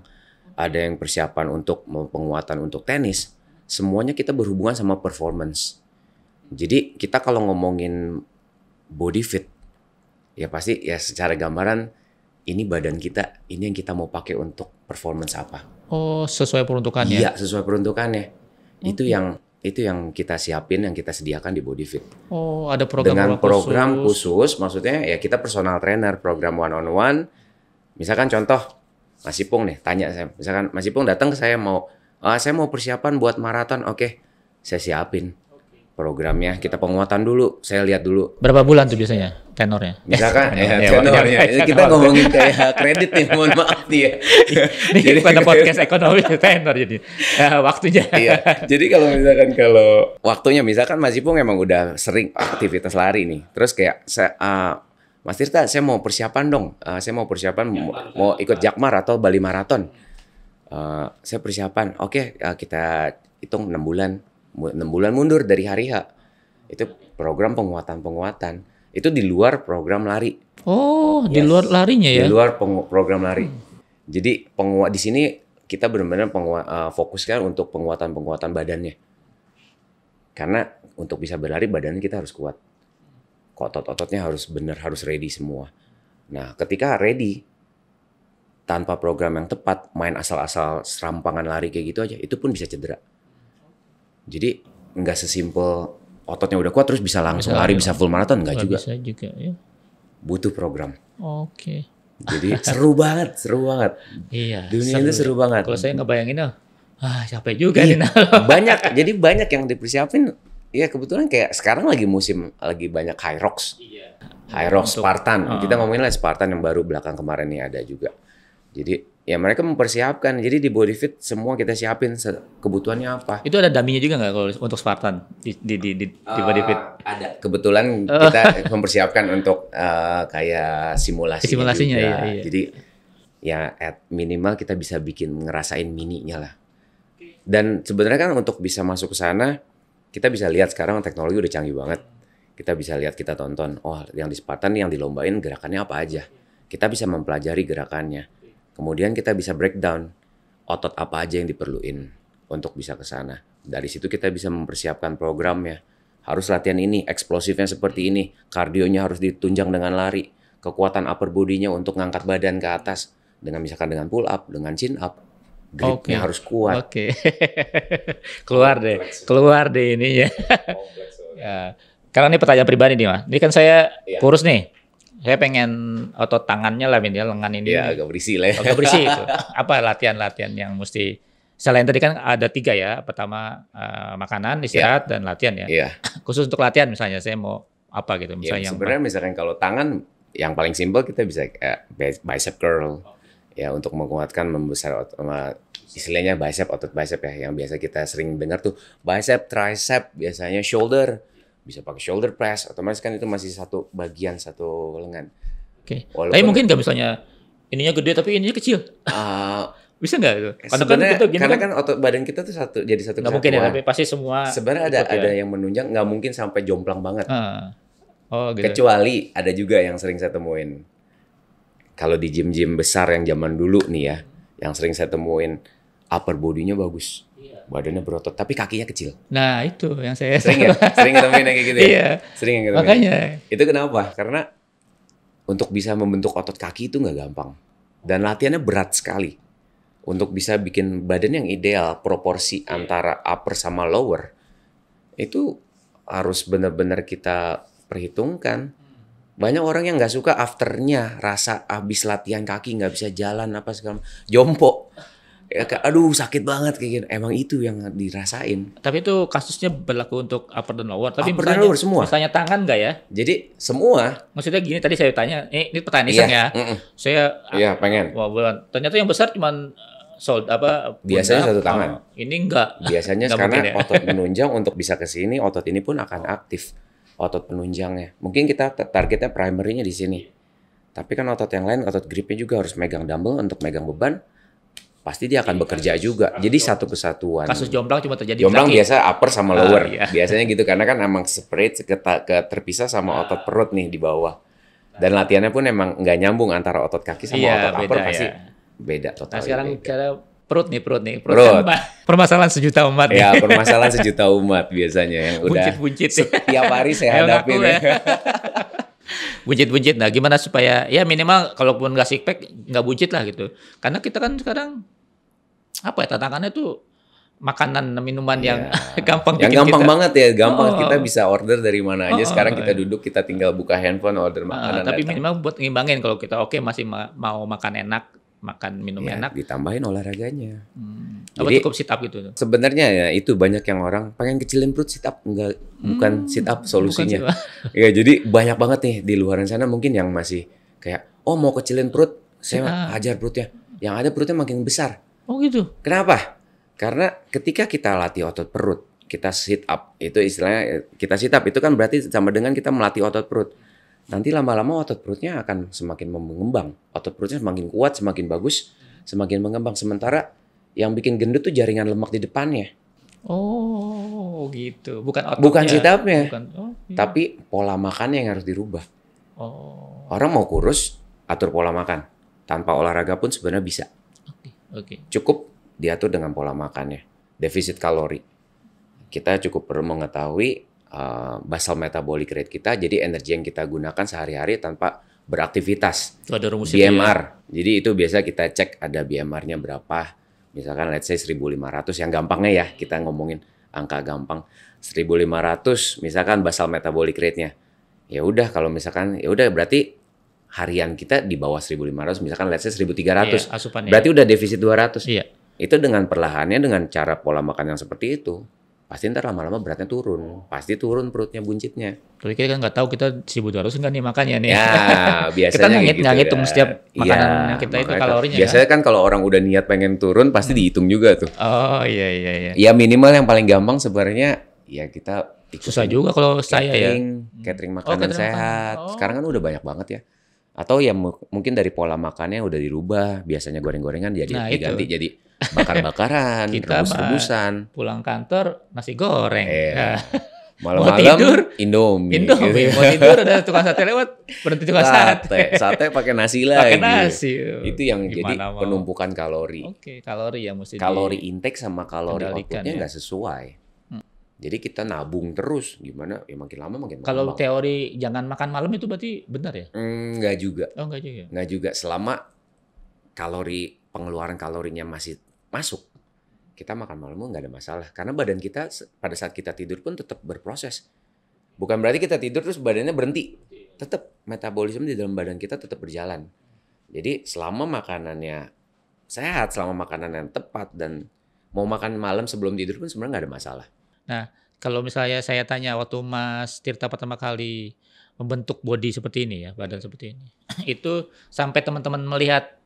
Speaker 1: ada yang persiapan untuk penguatan untuk tenis. Semuanya kita berhubungan sama performance. Jadi kita kalau ngomongin BodyFit, ya pasti ya secara gambaran ini badan kita, ini yang kita mau pakai untuk performance apa.
Speaker 2: Oh, sesuai peruntukannya.
Speaker 1: Iya, sesuai peruntukannya. Itu yang kita siapin, yang kita sediakan di BodyFit.
Speaker 2: Oh, ada program
Speaker 1: dengan program khusus, maksudnya ya kita personal trainer, program one on one. Misalkan contoh Mas Ipung nih tanya saya, misalkan Mas Ipung datang ke saya saya mau persiapan buat maraton, oke, saya siapin programnya, kita penguatan dulu, saya lihat dulu.
Speaker 2: Berapa bulan tuh biasanya tenornya?
Speaker 1: Misalkan tenornya, kita ngomongin kayak kredit nih, mohon maaf nih ya.
Speaker 2: Jadi pada podcast ekonomi tenor jadi waktunya.
Speaker 1: Iya. Jadi kalau waktunya, misalkan Mas Ipung emang udah sering aktivitas lari nih, terus kayak Mas Tirta, saya mau persiapan dong, saya mau persiapan mau ikut Jakmar atau Bali Marathon. Saya persiapan, oke, kita hitung 6 bulan mundur dari hari H. Itu program penguatan. Itu di luar program lari.
Speaker 2: Oh, yes. Di luar larinya ya?
Speaker 1: Di luar program lari. Jadi di sini kita benar-benar fokuskan untuk penguatan badannya. Karena untuk bisa berlari badannya kita harus kuat. Otot-ototnya harus benar, harus ready semua. Nah, ketika ready, tanpa program yang tepat, main asal-asal serampangan lari kayak gitu aja, itu pun bisa cedera. Jadi nggak sesimpel ototnya udah kuat terus bisa langsung lari, bisa full maraton, nggak juga.
Speaker 2: Bisa juga ya.
Speaker 1: Butuh program.
Speaker 2: Oke.
Speaker 1: Jadi seru banget, seru banget.
Speaker 2: Iya,
Speaker 1: Dunia itu seru banget.
Speaker 2: Kalau saya ngebayangin, capek juga
Speaker 1: Iya,
Speaker 2: nih.
Speaker 1: banyak. Jadi banyak yang dipersiapin. Ya kebetulan kayak sekarang lagi musim, lagi banyak Hyrox.
Speaker 2: Iya.
Speaker 1: Hyrox
Speaker 2: Untuk-
Speaker 1: Spartan. Kita ngomongin lah Spartan yang baru belakang kemarin nih ada juga. Jadi ya mereka mempersiapkan. Jadi di body fit semua kita siapin kebutuhannya apa.
Speaker 2: Itu ada daminya juga nggak kalau untuk Spartan di body fit?
Speaker 1: Ada. Kebetulan kita mempersiapkan untuk kayak
Speaker 2: Simulasinya,
Speaker 1: juga.
Speaker 2: iya.
Speaker 1: Jadi ya at minimal kita bisa bikin ngerasain mininya lah. Dan sebenarnya kan untuk bisa masuk ke sana, kita bisa lihat sekarang teknologi udah canggih banget. Kita bisa lihat, kita tonton, oh yang di Spartan yang dilombain gerakannya apa aja. Kita bisa mempelajari gerakannya. Kemudian kita bisa breakdown otot apa aja yang diperluin untuk bisa ke sana. Dari situ kita bisa mempersiapkan programnya. Harus latihan ini, eksplosifnya seperti ini, kardionya harus ditunjang dengan lari, kekuatan upper body-nya untuk ngangkat badan ke atas dengan misalkan dengan pull up, dengan chin up, gripnya harus kuat.
Speaker 2: Oke. keluar deh ininya. Ya. Karena ini pertanyaan pribadi nih, Mas. Ini kan saya kurus nih. Saya pengen otot tangannya lah, lengan ini.
Speaker 1: Ya agak berisi lah.
Speaker 2: Agak bersih itu. Apa latihan-latihan yang mesti, selain tadi kan ada 3 ya. Pertama makanan, istirahat, dan latihan ya.
Speaker 1: Iya.
Speaker 2: Khusus untuk latihan misalnya saya mau apa gitu.
Speaker 1: Ya,
Speaker 2: Misalnya
Speaker 1: sebenarnya misalkan kalau tangan yang paling simpel kita bisa bicep curl. Ya untuk menguatkan membesar istilahnya bicep, otot bicep ya. Yang biasa kita sering dengar tuh bicep, tricep, biasanya shoulder. Bisa pakai shoulder press, otomatis kan itu masih satu bagian, satu lengan.
Speaker 2: Oke.
Speaker 1: Walaupun-
Speaker 2: Tapi mungkin nggak misalnya ininya gede tapi ininya kecil. Bisa nggak itu?
Speaker 1: Sebenarnya
Speaker 2: kita gini
Speaker 1: karena kan otot badan kita tuh jadi satu
Speaker 2: nggak mungkin ya,
Speaker 1: kesatuan.
Speaker 2: tapi pasti semua.
Speaker 1: Sebenarnya
Speaker 2: ikut
Speaker 1: ada
Speaker 2: ya.
Speaker 1: yang menunjang, nggak mungkin sampai jomplang banget.
Speaker 2: Oh gitu.
Speaker 1: Kecuali ada juga yang sering saya temuin. Kalau di gym-gym besar yang zaman dulu nih ya, yang sering saya temuin upper body-nya bagus. Badannya berotot, tapi kakinya kecil.
Speaker 2: Nah itu yang saya
Speaker 1: Sering ya? Sering ketemuin yang kayak gitu ya?
Speaker 2: Iya.
Speaker 1: Sering yang ketemuin.
Speaker 2: Makanya.
Speaker 1: Itu kenapa? Karena untuk bisa membentuk otot kaki itu nggak gampang. Dan latihannya berat sekali. Untuk bisa bikin badan yang ideal, proporsi antara upper sama lower, itu harus benar-benar kita perhitungkan. Banyak orang yang nggak suka afternya, rasa habis latihan kaki nggak bisa jalan apa segala, jompo. Ya, aduh sakit banget kayak gitu. Emang itu yang dirasain.
Speaker 2: Tapi itu kasusnya berlaku untuk upper dan lower. Tapi
Speaker 1: Upper dan lower semua.
Speaker 2: Misalnya tangan nggak ya?
Speaker 1: Jadi semua.
Speaker 2: Maksudnya gini, tadi saya tanya, ini pertanyaan iseng ya. Saya
Speaker 1: Iya pengen.
Speaker 2: ternyata yang besar cuman
Speaker 1: Biasanya
Speaker 2: pundak.
Speaker 1: satu tangan.
Speaker 2: Ini enggak.
Speaker 1: Biasanya
Speaker 2: Nggak
Speaker 1: karena
Speaker 2: mungkin ya.
Speaker 1: otot penunjang untuk bisa ke sini, otot ini pun akan aktif. Otot penunjangnya. Mungkin kita targetnya primary-nya di sini. Tapi kan otot yang lain, otot gripnya juga harus megang dumbbell untuk megang beban. Pasti dia akan bekerja juga. Jadi satu kesatuan.
Speaker 2: Kasus jomplang cuma terjadi
Speaker 1: Jomplang
Speaker 2: di kaki.
Speaker 1: biasa upper sama lower.
Speaker 2: Iya.
Speaker 1: Biasanya gitu karena kan emang separate terpisah sama otot perut nih di bawah. Dan latihannya pun emang nggak nyambung antara otot kaki sama otot upper
Speaker 2: beda,
Speaker 1: pasti
Speaker 2: ya.
Speaker 1: beda total.
Speaker 2: Nah sekarang cara perut nih.
Speaker 1: Perut.
Speaker 2: Kan permasalahan sejuta umat nih.
Speaker 1: Ya permasalahan sejuta umat biasanya yang udah
Speaker 2: Buncit-buncit.
Speaker 1: setiap hari saya
Speaker 2: Ayo
Speaker 1: hadapin.
Speaker 2: ngaku ya. Buncit-buncit. Nah gimana supaya ya minimal kalaupun nggak six pack nggak buncit lah gitu. Karena kita kan sekarang apa ya, tantangannya tuh makanan minuman yang gampang
Speaker 1: Yang
Speaker 2: bikin
Speaker 1: gampang
Speaker 2: kita,
Speaker 1: banget ya, gampang
Speaker 2: Oh.
Speaker 1: kita bisa order dari mana aja. Sekarang kita duduk, kita tinggal buka handphone, order makanan.
Speaker 2: tapi
Speaker 1: datang.
Speaker 2: minimal buat ngimbangin kalau kita masih mau makan enak, makan minum
Speaker 1: Ya,
Speaker 2: enak.
Speaker 1: ditambahin olahraganya.
Speaker 2: Apa
Speaker 1: Jadi-
Speaker 2: cukup sit up gitu?
Speaker 1: Sebenarnya ya itu banyak yang orang pengen kecilin perut sit up, enggak, bukan sit up solusinya.
Speaker 2: Bukan
Speaker 1: Ya jadi banyak banget nih di luaran sana mungkin yang masih kayak mau kecilin perut, saya hajar perutnya. Yang ada perutnya makin besar.
Speaker 2: Oh gitu.
Speaker 1: Kenapa? Karena ketika kita latih otot perut, kita sit up, itu istilahnya kita sit up itu kan berarti sama dengan kita melatih otot perut. Nanti lama-lama otot perutnya akan semakin mengembang. Otot perutnya semakin kuat, semakin bagus, semakin mengembang. Sementara yang bikin gendut tuh jaringan lemak di depannya.
Speaker 2: Oh gitu. Bukan ototnya.
Speaker 1: Bukan sit up-nya.
Speaker 2: Bukan. Oh, iya.
Speaker 1: Tapi pola makannya yang harus dirubah.
Speaker 2: Oh.
Speaker 1: Orang mau kurus, atur pola makan. Tanpa olahraga pun sebenarnya bisa.
Speaker 2: Oke.
Speaker 1: Cukup diatur dengan pola makannya. Defisit kalori. Kita cukup perlu mengetahui basal metabolic rate kita, jadi energi yang kita gunakan sehari-hari tanpa beraktivitas.
Speaker 2: Itu ada rumusnya.
Speaker 1: BMR. Jadi itu biasa kita cek ada BMR-nya berapa. Misalkan let's say 1500 yang gampangnya ya, kita ngomongin angka gampang. 1500 misalkan basal metabolic rate-nya. Ya udah kalau misalkan ya udah berarti harian kita di bawah 1.500, misalkan let's say 1.300.
Speaker 2: Iya, asupannya.
Speaker 1: Berarti udah defisit 200.
Speaker 2: Iya.
Speaker 1: Itu dengan perlahannya, dengan cara pola makan yang seperti itu, pasti ntar lama-lama beratnya turun. Pasti turun perutnya, buncitnya.
Speaker 2: Tapi kita kan nggak tahu kita 1.200 enggak nih makannya nih.
Speaker 1: Ya, biasanya
Speaker 2: kita nggak
Speaker 1: gitu
Speaker 2: ngitung
Speaker 1: kan.
Speaker 2: setiap makanan
Speaker 1: Iya,
Speaker 2: yang kita itu
Speaker 1: makanya
Speaker 2: kalorinya
Speaker 1: biasanya
Speaker 2: kan.
Speaker 1: kan kalau orang udah niat pengen turun, pasti dihitung juga tuh.
Speaker 2: Oh iya iya iya.
Speaker 1: Ya minimal yang paling gampang sebenarnya ya kita
Speaker 2: Susah juga kalau saya ya.
Speaker 1: catering makanan
Speaker 2: catering
Speaker 1: sehat.
Speaker 2: makanan. Oh.
Speaker 1: Sekarang kan udah banyak banget ya. Atau ya mungkin dari pola makannya udah dirubah. Biasanya goreng-gorengan jadi
Speaker 2: Nah,
Speaker 1: diganti
Speaker 2: itu.
Speaker 1: jadi bakar-bakaran,
Speaker 2: Kita
Speaker 1: rebus-rebusan.
Speaker 2: pulang kantor nasi goreng.
Speaker 1: Iya.
Speaker 2: Nah,
Speaker 1: Malam-malam
Speaker 2: tidur,
Speaker 1: Indomie.
Speaker 2: Indomie,
Speaker 1: gitu.
Speaker 2: mau tidur ada tukang sate lewat, berhenti tukang sate.
Speaker 1: Sate pakai nasi lagi.
Speaker 2: Pakai nasi.
Speaker 1: Itu yang jadi
Speaker 2: Gimana mau?
Speaker 1: penumpukan kalori.
Speaker 2: Oke, kalori ya mesti
Speaker 1: Kalori intake sama kalori
Speaker 2: kendalikan
Speaker 1: outputnya
Speaker 2: ya.
Speaker 1: nggak sesuai. Jadi kita nabung terus, gimana? Ya makin lama makin
Speaker 2: Kalau
Speaker 1: berkembang.
Speaker 2: teori jangan makan malam itu berarti benar ya?
Speaker 1: Nggak juga.
Speaker 2: Oh enggak juga.
Speaker 1: Nggak juga, selama pengeluaran kalorinya masih masuk, kita makan malam nggak ada masalah. Karena badan kita pada saat kita tidur pun tetap berproses. Bukan berarti kita tidur terus badannya berhenti. Tetap metabolisme di dalam badan kita tetap berjalan. Jadi selama makanannya sehat, selama makanan yang tepat, dan mau makan malam sebelum tidur pun sebenarnya nggak ada masalah.
Speaker 2: Nah, kalau misalnya saya tanya waktu Mas Tirta pertama kali membentuk body seperti ini ya, badan seperti ini. Itu sampai teman-teman melihat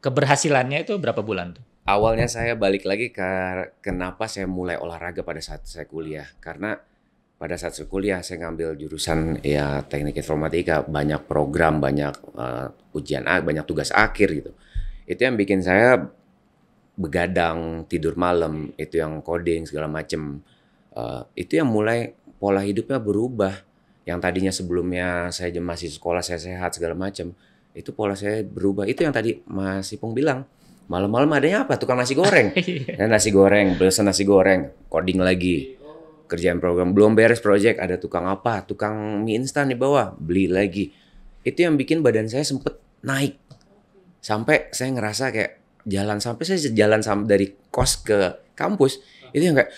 Speaker 2: keberhasilannya itu berapa bulan tuh?
Speaker 1: Awalnya saya balik lagi ke kenapa saya mulai olahraga pada saat saya kuliah. Karena pada saat saya kuliah saya ngambil jurusan ya teknik informatika, banyak program, banyak ujian, banyak tugas akhir gitu. Itu yang bikin saya begadang, tidur malam, itu yang coding segala macem. Itu yang mulai pola hidupnya berubah. Yang tadinya sebelumnya saya masih sekolah, saya sehat segala macem, itu pola saya berubah. Itu yang tadi Mas Ipung bilang, malam-malam adanya apa? Tukang nasi goreng. Dan nasi goreng, pesan nasi goreng, coding lagi. Kerjaan program, belum beres project, ada tukang apa? Tukang mie instan di bawah, beli lagi. Itu yang bikin badan saya sempet naik. Sampai saya ngerasa kayak saya jalan dari kos ke kampus, itu yang kayak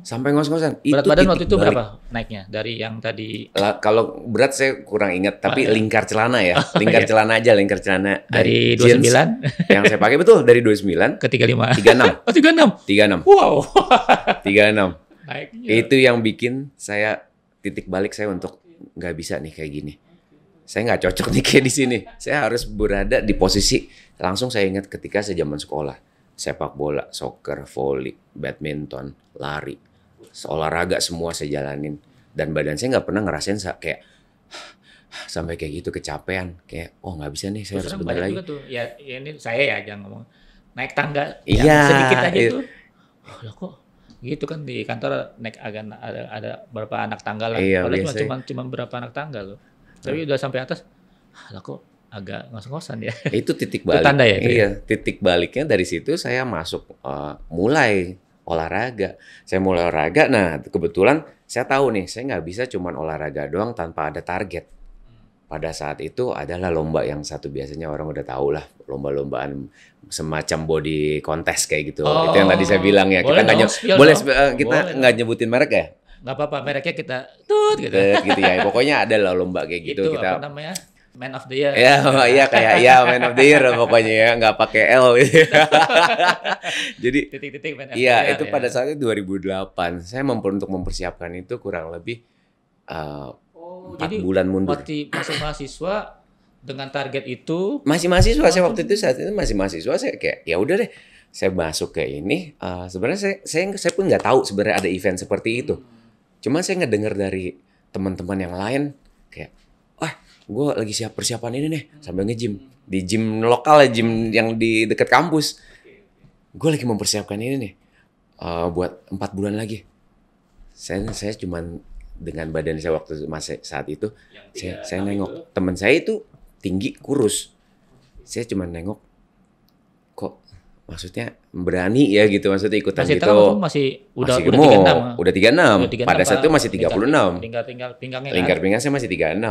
Speaker 1: sampai ngos-ngosan.
Speaker 2: Berat
Speaker 1: Itu
Speaker 2: badan
Speaker 1: titik
Speaker 2: waktu itu
Speaker 1: balik.
Speaker 2: berapa naiknya? Dari yang tadi
Speaker 1: Kalau berat saya kurang ingat, tapi
Speaker 2: iya.
Speaker 1: lingkar celana ya. Lingkar
Speaker 2: iya.
Speaker 1: celana aja, lingkar celana.
Speaker 2: dari
Speaker 1: jeans
Speaker 2: 29
Speaker 1: yang saya pakai betul dari 29,
Speaker 2: ke 35.
Speaker 1: 36.
Speaker 2: Oh, 36.
Speaker 1: 36.
Speaker 2: Wow.
Speaker 1: 36.
Speaker 2: Naiknya.
Speaker 1: Itu yang bikin saya titik balik saya untuk nggak bisa nih kayak gini. Saya nggak cocok nih kayak di sini. Saya harus berada di posisi, langsung saya ingat ketika saya zaman sekolah. Sepak bola, soccer, volley, badminton, lari. Olahraga semua saya jalanin. Dan badan saya nggak pernah ngerasain kayak sampai kayak gitu kecapean. Kayak nggak bisa nih, saya harus
Speaker 2: Terus
Speaker 1: bentar
Speaker 2: banyak
Speaker 1: lagi.
Speaker 2: juga tuh. Ya ini saya ya jangan ngomong naik tangga
Speaker 1: Iya,
Speaker 2: yang sedikit aja
Speaker 1: iya.
Speaker 2: tuh. Oh, lah kok gitu kan di kantor naik agak ada berapa anak tangga lah.
Speaker 1: Iya,
Speaker 2: Padahal
Speaker 1: biasanya.
Speaker 2: cuma berapa anak tangga loh. Tapi udah sampai atas, lah kok agak ngos-ngosan ya.
Speaker 1: Itu titik
Speaker 2: Itu
Speaker 1: balik.
Speaker 2: tanda ya, itu
Speaker 1: Iya, titik baliknya dari situ saya masuk mulai olahraga. Saya mulai olahraga. Nah, kebetulan saya tahu nih, saya nggak bisa cuman olahraga doang tanpa ada target. Pada saat itu adalah lomba yang satu biasanya orang udah tahu lah, lomba-lombaan semacam body contest kayak gitu. Itu yang tadi saya bilang ya.
Speaker 2: Boleh
Speaker 1: Kita nggak
Speaker 2: dong, spill
Speaker 1: boleh
Speaker 2: dong.
Speaker 1: kita
Speaker 2: Boleh
Speaker 1: nggak nyebutin merek ya.
Speaker 2: Nggak apa-apa, mereknya kita tut gitu.
Speaker 1: Gitu ya. Pokoknya ada lah lomba kayak gitu.
Speaker 2: Itu
Speaker 1: Kita
Speaker 2: apa namanya? Man of the Year.
Speaker 1: ya, iya kayak ya Man of the Year pokoknya ya, nggak pakai L gitu. Jadi
Speaker 2: Titik-titik Man of the
Speaker 1: iya,
Speaker 2: Year,
Speaker 1: itu
Speaker 2: ya.
Speaker 1: pada saat itu 2008. Saya untuk mempersiapkan itu kurang lebih 4
Speaker 2: Jadi
Speaker 1: bulan mundur.
Speaker 2: waktu masih mahasiswa dengan target itu
Speaker 1: Masih mahasiswa saya waktu itu, saat itu masih mahasiswa, saya kayak ya udah deh, saya masuk ke ini. Sebenarnya saya pun nggak tahu sebenarnya ada event seperti itu. Cuma saya ngedengar dari teman-teman yang lain kayak, gue lagi persiapan ini nih sambil nge-gym di gym lokal ya, gym yang di dekat kampus. Gue lagi mempersiapkan ini nih buat 4 bulan lagi. Saya cuman dengan badan saya waktu saat itu, saya nengok teman saya itu tinggi kurus. Saya cuman nengok, kok maksudnya berani ya gitu, maksudnya ikutan
Speaker 2: Mas Ita
Speaker 1: gitu.
Speaker 2: kan masih udah
Speaker 1: Masih gemuk,
Speaker 2: 36.
Speaker 1: udah 36. Pada saat itu masih 36.
Speaker 2: Tinggal pinggangnya.
Speaker 1: Lingkar pinggang saya masih 36.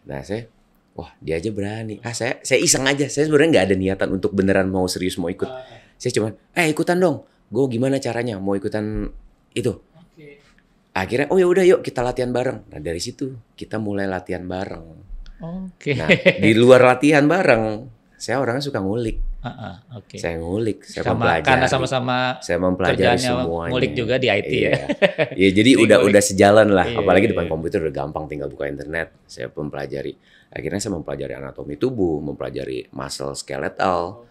Speaker 1: Nah saya, wah dia aja berani. Saya iseng aja. Saya sebenarnya nggak ada niatan untuk beneran mau serius mau ikut. Saya cuman, ikutan dong. Gue gimana caranya mau ikutan itu. Akhirnya, ya udah yuk kita latihan bareng. Nah dari situ kita mulai latihan bareng.
Speaker 2: Oke.
Speaker 1: Nah, di luar latihan bareng, saya orangnya suka ngulik.
Speaker 2: Oke.
Speaker 1: Saya ngulik, saya
Speaker 2: Karena
Speaker 1: mempelajari.
Speaker 2: sama-sama
Speaker 1: Saya mempelajari
Speaker 2: kerjaannya
Speaker 1: semuanya.
Speaker 2: ngulik juga di IT ya.
Speaker 1: Iya. Ya jadi
Speaker 2: Jadi
Speaker 1: udah
Speaker 2: ngulik.
Speaker 1: sejalan lah.
Speaker 2: Iya,
Speaker 1: Apalagi
Speaker 2: iya,
Speaker 1: depan
Speaker 2: iya.
Speaker 1: komputer udah gampang, tinggal buka internet. Saya mempelajari. Akhirnya saya mempelajari anatomi tubuh, mempelajari muscle skeletal.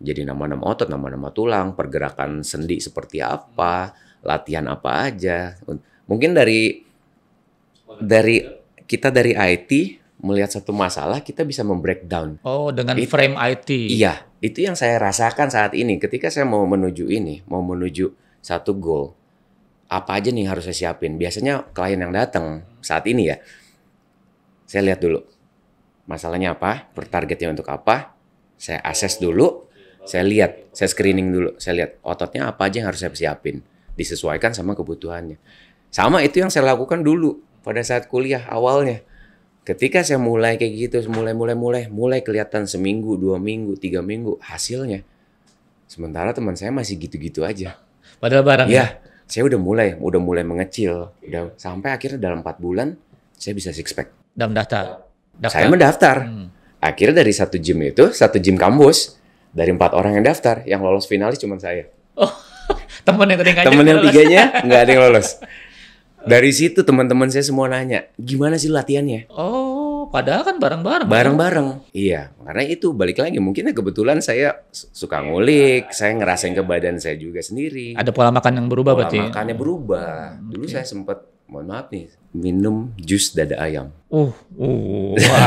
Speaker 1: Jadi nama-nama otot, nama-nama tulang, pergerakan sendi seperti apa, latihan apa aja. Mungkin dari kita dari IT melihat satu masalah, kita bisa membreakdown.
Speaker 2: Oh, dengan
Speaker 1: It-
Speaker 2: frame IT.
Speaker 1: Iya, itu yang saya rasakan saat ini. Ketika saya mau menuju satu goal, apa aja nih harus saya siapin. Biasanya klien yang datang saat ini ya, saya lihat dulu masalahnya apa, targetnya untuk apa, saya assess dulu, saya lihat, saya screening dulu, saya lihat ototnya apa aja yang harus saya siapin, disesuaikan sama kebutuhannya. Sama itu yang saya lakukan dulu pada saat kuliah awalnya. Ketika saya mulai kayak gitu, mulai kelihatan seminggu, 2 minggu, 3 minggu hasilnya. Sementara teman saya masih gitu-gitu aja.
Speaker 2: Padahal bareng ya.
Speaker 1: Ya, saya udah mulai mengecil. Udah sampai akhirnya dalam 4 bulan saya bisa six pack.
Speaker 2: Dalam daftar.
Speaker 1: Saya mendaftar. Akhirnya dari satu gym kampus, dari 4 orang yang daftar, yang lolos finalis cuma saya.
Speaker 2: Oh, temen yang tadi ngajak
Speaker 1: Temen yang
Speaker 2: lolos.
Speaker 1: 3-nya nggak ada yang lolos. Dari situ teman-teman saya semua nanya, gimana sih latihannya?
Speaker 2: Oh, padahal kan bareng-bareng.
Speaker 1: Bareng-bareng. Iya, karena itu balik lagi. Mungkin kebetulan saya suka ngulik, saya ngerasain ke badan saya juga sendiri.
Speaker 2: Ada pola makan yang berubah
Speaker 1: Pola
Speaker 2: berarti.
Speaker 1: makannya berubah. Dulu saya sempat, mohon maaf nih, minum jus dada ayam.
Speaker 2: Wah,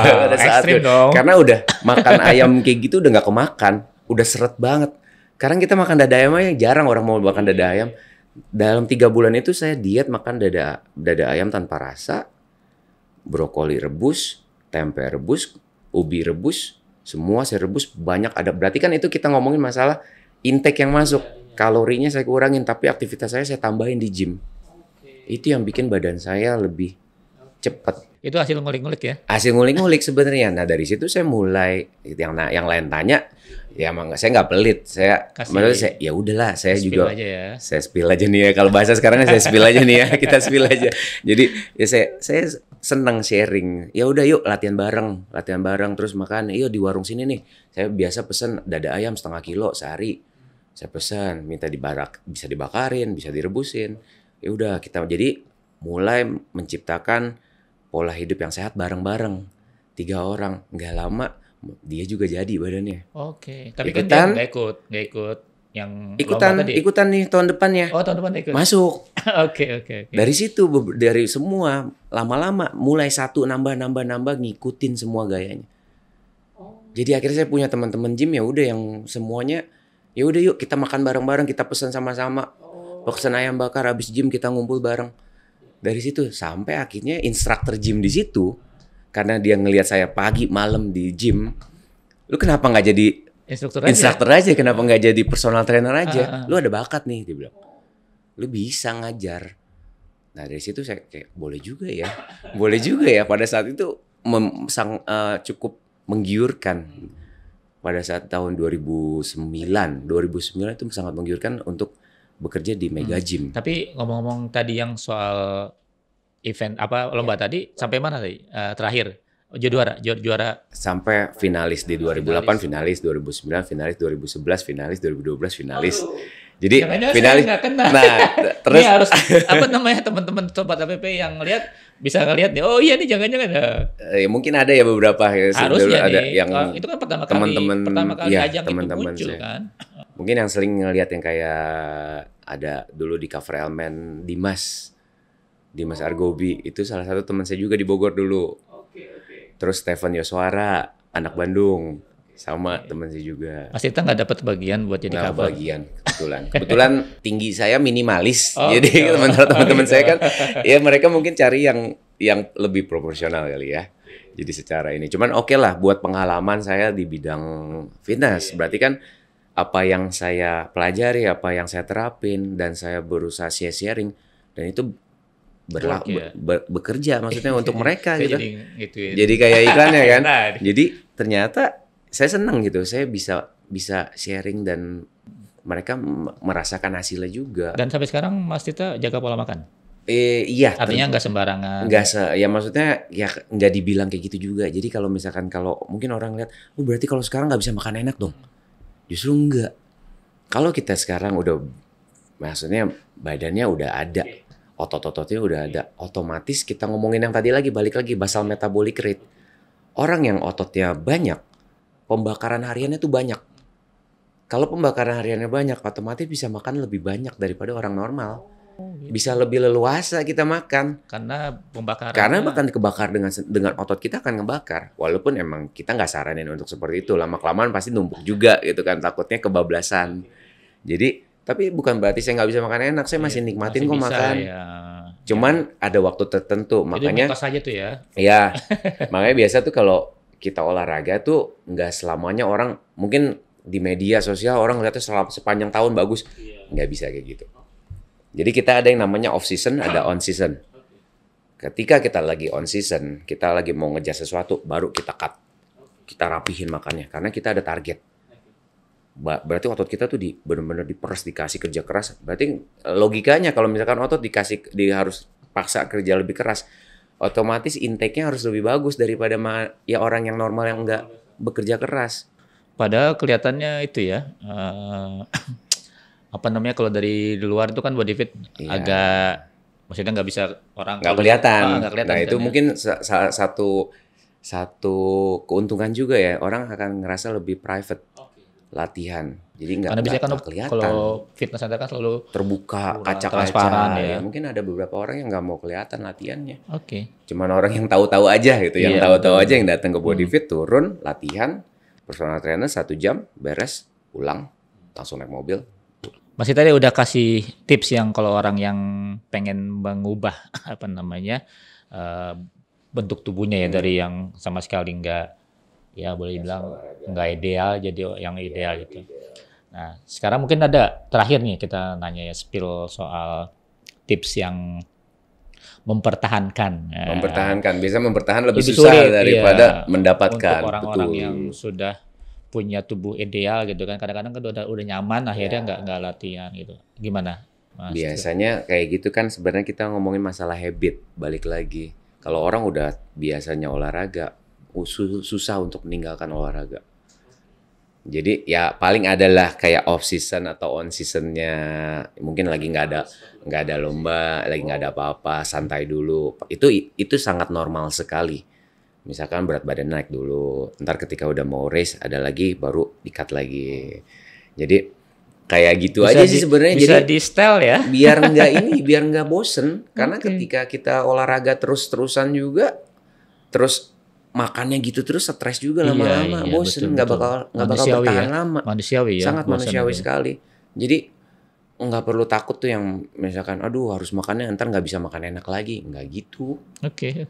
Speaker 1: Pada saat
Speaker 2: ekstrim
Speaker 1: itu.
Speaker 2: dong.
Speaker 1: Karena udah makan ayam kayak gitu udah nggak kemakan, udah seret banget. Sekarang kita makan dada ayam aja jarang orang mau makan dada ayam. Dalam 3 bulan itu saya diet makan dada ayam tanpa rasa, brokoli rebus, tempe rebus, ubi rebus, semua saya rebus banyak ada. Berarti kan itu kita ngomongin masalah intake yang masuk. Kalorinya saya kurangin tapi aktivitas saya tambahin di gym. Itu yang bikin badan saya lebih cepat.
Speaker 2: Itu hasil ngulik-ngulik ya.
Speaker 1: Hasil ngulik-ngulik sebenarnya. Nah dari situ saya mulai yang lain tanya, ya emang saya nggak pelit. Menurut saya ya udahlah, saya
Speaker 2: Spill
Speaker 1: juga
Speaker 2: aja ya.
Speaker 1: saya spill aja nih ya. Kalau bahasa sekarang saya spill aja nih ya. Kita spill aja. Jadi ya saya senang sharing. Ya udah yuk latihan bareng terus makan. Yuk di warung sini nih. Saya biasa pesen dada ayam 0,5 kilo sehari. Saya pesan, minta bisa dibakarin, bisa direbusin. Ya udah kita jadi mulai menciptakan pola hidup yang sehat bareng-bareng. 3 orang, nggak lama dia juga jadi badannya.
Speaker 2: Oke, tapi
Speaker 1: Ikutan.
Speaker 2: kan dia nggak ikut yang lomba tadi.
Speaker 1: Ikutan nih tahun depannya.
Speaker 2: Oh, tahun depan dia ikut.
Speaker 1: Masuk.
Speaker 2: Oke.
Speaker 1: Dari situ dari semua lama-lama mulai satu nambah ngikutin semua gayanya. Jadi akhirnya saya punya teman-teman gym ya udah yang semuanya ya udah yuk kita makan bareng-bareng, kita pesan sama-sama. Pesan ayam bakar habis gym kita ngumpul bareng. Dari situ sampai akhirnya instruktur gym di situ karena dia ngelihat saya pagi malam di gym. Lu kenapa nggak jadi instruktur aja? Kenapa nggak jadi personal trainer aja? Lu ada bakat nih, dia bilang. Lu bisa ngajar. Nah dari situ saya kayak boleh juga ya pada saat itu cukup menggiurkan. Pada saat tahun 2009 itu sangat menggiurkan untuk bekerja di Mega Gym.
Speaker 2: Tapi ngomong-ngomong tadi yang soal event lomba tadi sampai mana tadi? Terakhir juara
Speaker 1: sampai finalis di 2008, finalis 2009, finalis 2011, finalis 2012, finalis. Jadi finalis. Nah, terus
Speaker 2: ini harus teman-teman sobat APP yang lihat bisa ngelihat nih. Oh iya nih jangan-jangan
Speaker 1: ya mungkin ada ya beberapa ya
Speaker 2: harusnya
Speaker 1: ada
Speaker 2: nih.
Speaker 1: yang
Speaker 2: Itu kan pertama kali
Speaker 1: ya,
Speaker 2: ajang
Speaker 1: teman-teman
Speaker 2: itu muncul
Speaker 1: saya.
Speaker 2: kan.
Speaker 1: Mungkin yang sering ngelihat yang kayak ada dulu di cover Elmen Dimas Argobi itu salah satu teman saya juga di Bogor dulu. Terus Stephen Yoswara anak Bandung sama teman saya juga.
Speaker 2: Mas Tita nggak dapat bagian buat jadi cover.
Speaker 1: Bagian kebetulan tinggi saya minimalis. Jadi teman-teman saya kan ya mereka mungkin cari yang lebih proporsional kali ya. Jadi secara ini cuman oke lah buat pengalaman saya di bidang fitness. Berarti kan apa yang saya pelajari, apa yang saya terapin dan saya berusaha sharing dan itu bekerja maksudnya untuk mereka gitu. Jadi kayak iklannya kan. Jadi ternyata saya senang gitu. Saya bisa sharing dan mereka merasakan hasilnya juga.
Speaker 2: Dan sampai sekarang Mas Tita jaga pola makan?
Speaker 1: Iya.
Speaker 2: Artinya nggak sembarangan.
Speaker 1: Ya maksudnya ya nggak dibilang kayak gitu juga. Jadi kalau misalkan kalau mungkin orang lihat, oh berarti kalau sekarang nggak bisa makan enak dong. Justru enggak. Kalau kita sekarang udah, maksudnya badannya udah ada, otot-ototnya udah ada, otomatis kita ngomongin yang tadi lagi, balik lagi basal metabolic rate. Orang yang ototnya banyak, pembakaran hariannya tuh banyak. Kalau pembakaran hariannya banyak, otomatis bisa makan lebih banyak daripada orang normal. Bisa lebih leluasa kita makan.
Speaker 2: Karena pembakaran.
Speaker 1: Karena bahkan kebakar dengan otot kita akan ngebakar. Walaupun emang kita nggak saranin untuk seperti itu. Lama-kelamaan pasti numpuk juga gitu kan. Takutnya kebablasan. Jadi, tapi bukan berarti saya nggak bisa makan enak. Saya masih nikmatin
Speaker 2: masih
Speaker 1: kok
Speaker 2: bisa,
Speaker 1: makan.
Speaker 2: ya.
Speaker 1: Cuman ada waktu tertentu.
Speaker 2: Itu
Speaker 1: Makanya,
Speaker 2: mitos aja tuh ya.
Speaker 1: ya, makanya biasa tuh kalau kita olahraga tuh nggak selamanya orang, mungkin di media sosial orang lihatnya sepanjang tahun bagus. Nggak bisa kayak gitu. Jadi kita ada yang namanya off season, ada on season. Ketika kita lagi on season, kita lagi mau ngejar sesuatu, baru kita cut. Kita rapihin makannya, karena kita ada target. Berarti otot kita tuh benar-benar diperes, dikasih kerja keras. Berarti logikanya kalau misalkan otot harus paksa kerja lebih keras, otomatis intake-nya harus lebih bagus daripada ya orang yang normal yang nggak bekerja keras.
Speaker 2: Padahal kelihatannya itu ya, apa namanya, kalau dari luar itu kan body fit agak, maksudnya nggak bisa orang
Speaker 1: nggak kelihatan.
Speaker 2: Nggak kelihatan.
Speaker 1: Nah itu mungkin salah satu keuntungan juga ya, orang akan ngerasa lebih private latihan. Jadi
Speaker 2: karena bisa kan
Speaker 1: kelihatan.
Speaker 2: Kalau fitness center kan selalu
Speaker 1: terbuka, kaca-kaca.
Speaker 2: Transparan ya.
Speaker 1: Mungkin ada beberapa orang yang nggak mau kelihatan latihannya.
Speaker 2: Oke.
Speaker 1: Cuman orang yang tahu-tahu aja gitu, yang tahu-tahu aja yang datang ke body fit, turun, latihan, personal trainer 1 jam, beres, pulang, langsung naik mobil.
Speaker 2: Masih tadi udah kasih tips yang kalau orang yang pengen mengubah apa namanya bentuk tubuhnya ya, dari yang sama sekali nggak, ya boleh bilang nggak ideal jadi yang ideal gitu. Nah sekarang mungkin ada terakhir nih, kita nanya ya, spill soal tips yang mempertahankan.
Speaker 1: Bisa mempertahan lebih susah sulit, daripada mendapatkan.
Speaker 2: Untuk orang-orang yang sudah punya tubuh ideal gitu kan, kadang-kadang kan udah nyaman, akhirnya nggak latihan gitu. Gimana, Mas?
Speaker 1: Biasanya kayak gitu kan, sebenarnya kita ngomongin masalah habit, balik lagi. Kalau orang udah biasanya olahraga, susah untuk meninggalkan olahraga. Jadi ya paling adalah kayak off season atau on seasonnya, mungkin lagi nggak ada lomba, lagi nggak ada apa-apa, santai dulu. Itu sangat normal sekali. Misalkan berat badan naik dulu, ntar ketika udah mau race ada lagi, baru di-cut lagi. Jadi kayak gitu bisa aja sih sebenarnya.
Speaker 2: Bisa di style ya.
Speaker 1: Biar nggak bosen. Karena ketika kita olahraga terus-terusan juga, terus makannya gitu terus, stres juga lama-lama, bosen, nggak bakal bertahan lama.
Speaker 2: Manusiawi ya.
Speaker 1: Sangat manusiawi sekali. Jadi nggak perlu takut tuh yang misalkan, aduh harus makannya ntar nggak bisa makan enak lagi, nggak gitu.
Speaker 2: Oke.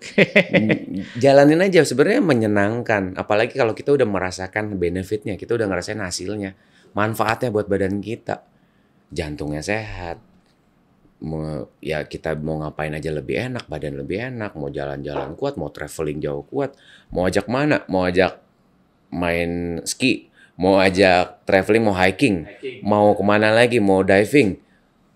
Speaker 1: Jalanin aja, sebenarnya menyenangkan. Apalagi kalau kita udah merasakan benefitnya, kita udah ngerasain hasilnya, manfaatnya buat badan kita, jantungnya sehat, kita mau ngapain aja lebih enak, badan lebih enak, mau jalan-jalan kuat, mau traveling jauh kuat, mau ajak mana, mau ajak main ski, mau ajak traveling, mau hiking, mau kemana lagi, mau diving.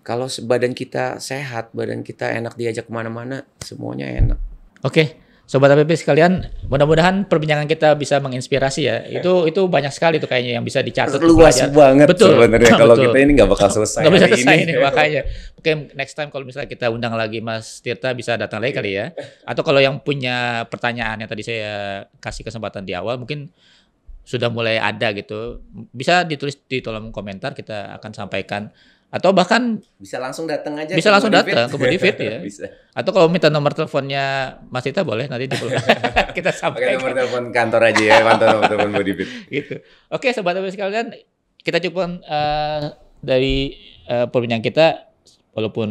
Speaker 1: Kalau badan kita sehat, badan kita enak diajak kemana-mana, semuanya enak.
Speaker 2: Oke, Sobat APP sekalian, mudah-mudahan perbincangan kita bisa menginspirasi ya. Itu banyak sekali tuh kayaknya yang bisa dicatat.
Speaker 1: Luas banget sebenarnya. Kalau kita ini nggak bakal selesai.
Speaker 2: Nggak bisa selesai ini makanya. Mungkin next time kalau misalnya kita undang lagi Mas Tirta, bisa datang lagi kali ya. Atau kalau yang punya pertanyaan yang tadi saya kasih kesempatan di awal, mungkin sudah mulai ada gitu, bisa ditulis di kolom komentar, kita akan sampaikan. Atau bahkan
Speaker 1: bisa langsung datang aja.
Speaker 2: Bisa langsung datang ke Body Fit ya.
Speaker 1: Bisa.
Speaker 2: Atau kalau minta nomor teleponnya Mas Tita boleh nanti kita sampaikan.
Speaker 1: Pakai nomor telepon kantor aja ya, nomor telepon Body Fit.
Speaker 2: Gitu. Oke, sobat APP sekalian, kita cukup dari perbincangan kita. Walaupun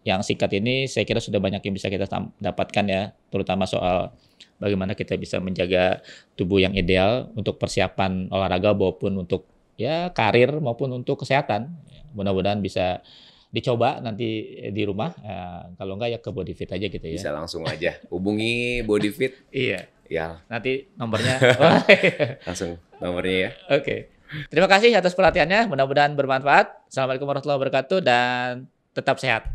Speaker 2: yang singkat ini, saya kira sudah banyak yang bisa kita dapatkan ya, terutama soal bagaimana kita bisa menjaga tubuh yang ideal untuk persiapan olahraga maupun untuk ya karir maupun untuk kesehatan. Mudah-mudahan bisa dicoba nanti di rumah. Kalau enggak ya ke Body Fit aja gitu ya.
Speaker 1: Bisa langsung aja hubungi Body Fit.
Speaker 2: Iya.
Speaker 1: Ya.
Speaker 2: Nanti nomornya.
Speaker 1: Langsung nomornya ya.
Speaker 2: Oke. Terima kasih atas perhatiannya. Mudah-mudahan bermanfaat. Assalamualaikum warahmatullahi wabarakatuh dan tetap sehat.